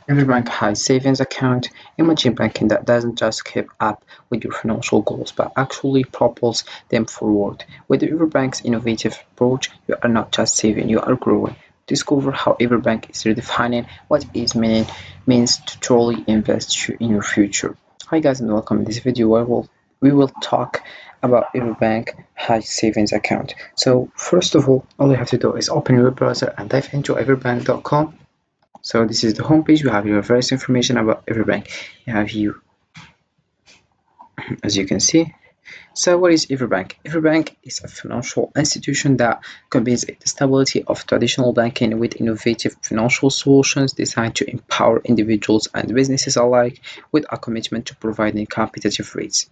EverBank has savings account. Imagine banking that doesn't just keep up with your financial goals but actually propels them forward. With EverBank's innovative approach, you are not just saving, you are growing. Discover how EverBank is redefining what is means to truly invest in your future. Hi guys and welcome. In this video we will talk about EverBank High Savings Account. So first of all you have to do is open your browser and dive into everbank.com. So this is the homepage. We have your various information about EverBank. You have here, as you can see. So what is EverBank? EverBank is a financial institution that combines the stability of traditional banking with innovative financial solutions designed to empower individuals and businesses alike, with a commitment to providing competitive rates,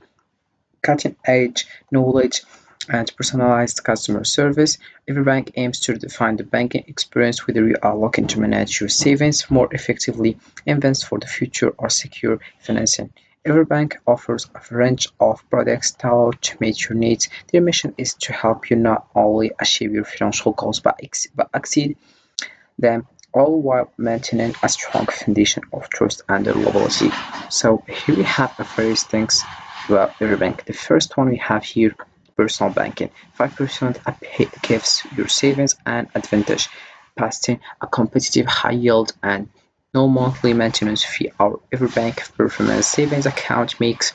cutting-edge knowledge, and personalized customer service. EverBank aims to redefine the banking experience, whether you are looking to manage your savings more effectively, invest for the future, or secure financing. EverBank offers a range of products tailored to meet your needs. Their mission is to help you not only achieve your financial goals but exceed them, all while maintaining a strong foundation of trust and reliability. So here we have a various things about EverBank. The first one we have here, personal banking. 5% gives your savings an advantage, passing a competitive high yield and no monthly maintenance fee. Our EverBank Performance Savings Account makes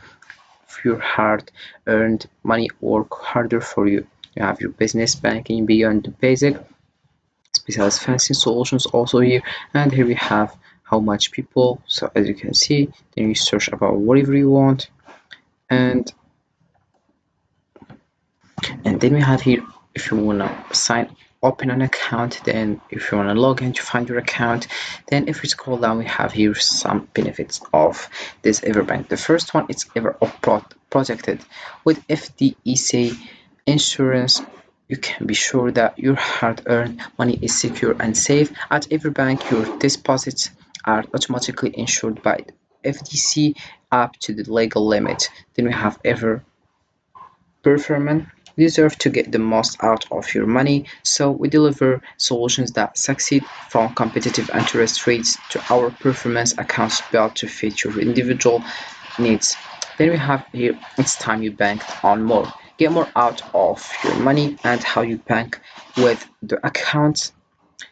your hard-earned money work harder for you. You have your business banking beyond the basic, specialized fancy solutions also here, and here we have how much people. So as you can see, then you search about whatever you want, and then we have here if you wanna open an account, then if you want to log in to find your account, then if we scroll down we have here some benefits of this EverBank. The first one is protected with FDIC insurance. You can be sure that your hard-earned money is secure and safe. At EverBank, your deposits are automatically insured by FDIC up to the legal limit. Then we have Performance. You deserve to get the most out of your money, so we deliver solutions that succeed, from competitive interest rates to our performance accounts built to fit your individual needs. Then we have here, it's time you banked on more. Get more out of your money and how you bank with the accounts,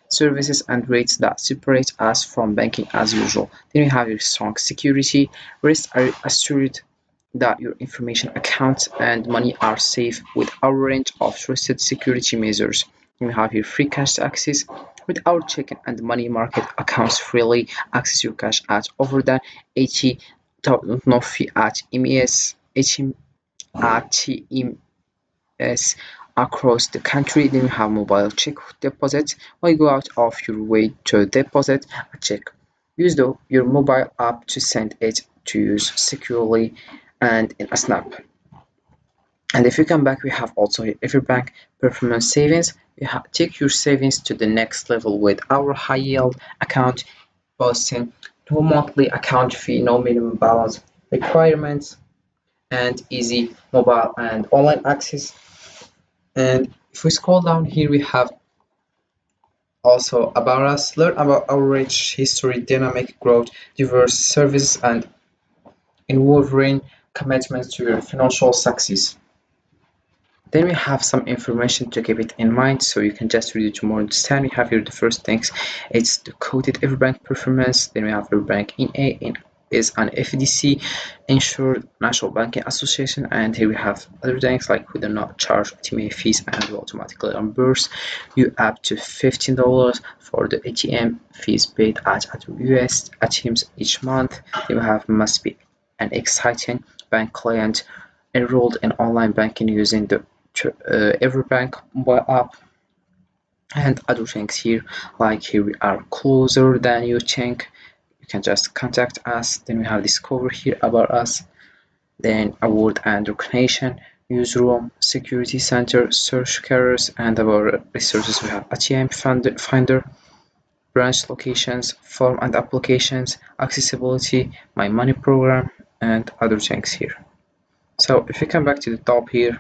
services and rates that separate us from banking as usual. Then we have your strong security. Rest assured that your information, accounts, and money are safe with our range of trusted security measures. You have your free cash access. With our checking and money market accounts, freely access your cash at over than 80,000 no fee at MES, ATMs across the country. Then you have mobile check deposit. When you go out of your way to deposit a check, use your mobile app to send it to use securely and in a snap. And if you come back, we have also EverBank Performance Savings. You take your savings to the next level with our high yield account, boasting no monthly account fee, no minimum balance requirements, and easy mobile and online access. And if we scroll down here, we have also about us. Learn about our rich history, dynamic growth, diverse services, and unwavering commitments to your financial success. Then we have some information to keep it in mind, so you can just read it to more understand. We have here the first things, it's the coded EverBank performance. Then we have EverBank is an FDC insured national banking association, and here we have other things like we do not charge ATM fees and will automatically reimburse you up to $15 for the ATM fees paid at US ATMs each month. Then we have must be an exciting bank client enrolled in online banking using the EverBank mobile app, and other things here, like here we are closer than you think. You can just contact us. Then we have discover here about us, then award and recognition, newsroom, security center, search carriers, and about resources we have ATM finder, branch locations, form and applications, accessibility, my money program, and other things here. So if you come back to the top here,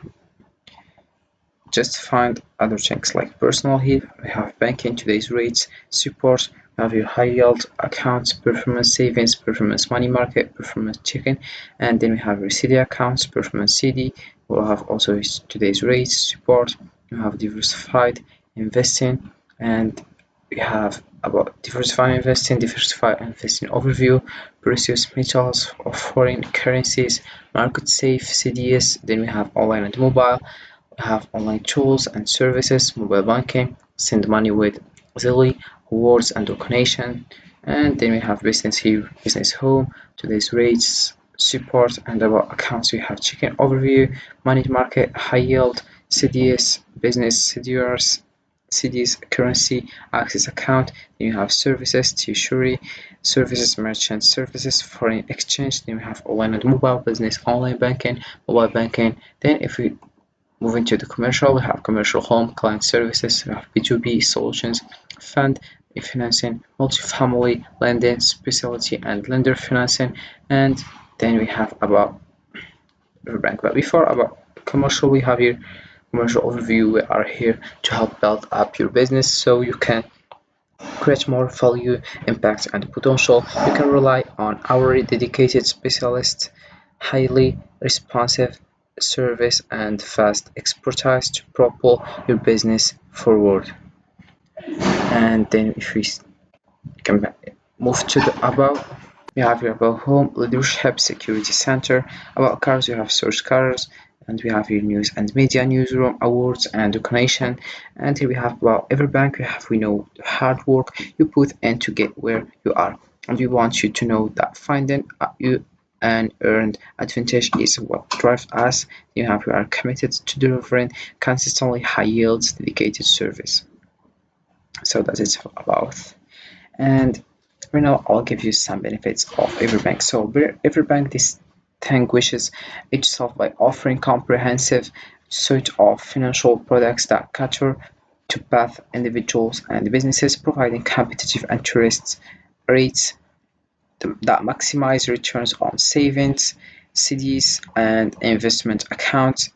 just find other things like personal here. We have banking, today's rates, support, You have your high yield accounts, performance savings, performance money market, performance checking, and then we have your CD accounts, performance CD. We'll have also today's rates support. You have diversified investing, and we have about diversified investing overview, precious metals of foreign currencies, market safe CDS. Then we have online and mobile. We have online tools and services, mobile banking, send money with Zelle, rewards and donation. And then we have business here, business home, today's rates, support, and about accounts. We have chicken overview, money market, high yield, CDS, business CDRs, CDs, currency, access account. Then you have services, treasury, services, merchant services, foreign exchange. Then we have online and mobile business, online banking, mobile banking. Then if we moving to the commercial, we have commercial home, client services, we have B2B solutions, fund financing, multifamily lending, specialty and lender financing, and then we have about EverBank. But before about commercial, we have here commercial overview. We are here to help build up your business so you can create more value, impact, and potential. You can rely on our dedicated specialists, highly responsive service, and fast expertise to propel your business forward. And then if we can move to the about, we have here about home, leadership, security center. About cars, you have source cars, and we have here news and media, newsroom, awards, and recognition. And here we have about EverBank. We know the hard work you put in to get where you are, and we want you to know that finding you an earned advantage is what drives us. We are committed to delivering consistently high yields, dedicated service. So that's it about. And right now I'll give you some benefits of EverBank. So EverBank distinguishes itself by offering comprehensive suite of financial products that cater to both individuals and businesses, providing competitive interest rates that maximize returns on savings, CDs, and investment accounts.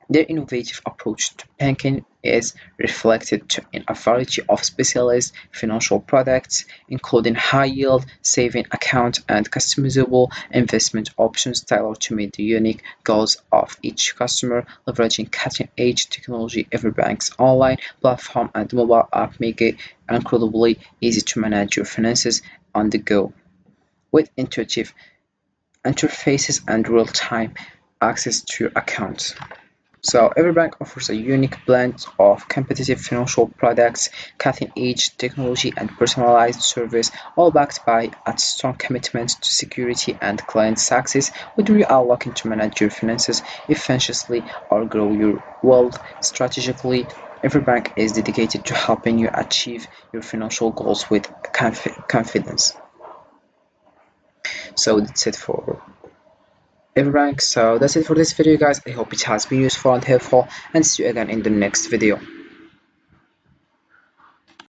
Their innovative approach to banking is reflected in a variety of specialized financial products, including high-yield saving accounts and customizable investment options tailored to meet the unique goals of each customer. Leveraging cutting-edge technology, EverBank's online platform and mobile app make it incredibly easy to manage your finances on the go. With intuitive interfaces and real-time access to your accounts. So EverBank offers a unique blend of competitive financial products, cutting-edge technology, and personalized service, all backed by a strong commitment to security and client success. Whether you are looking to manage your finances efficiently or grow your wealth strategically, EverBank is dedicated to helping you achieve your financial goals with confidence. So that's it for EverBank. So that's it for this video, guys. I hope it has been useful and helpful, and see you again in the next video.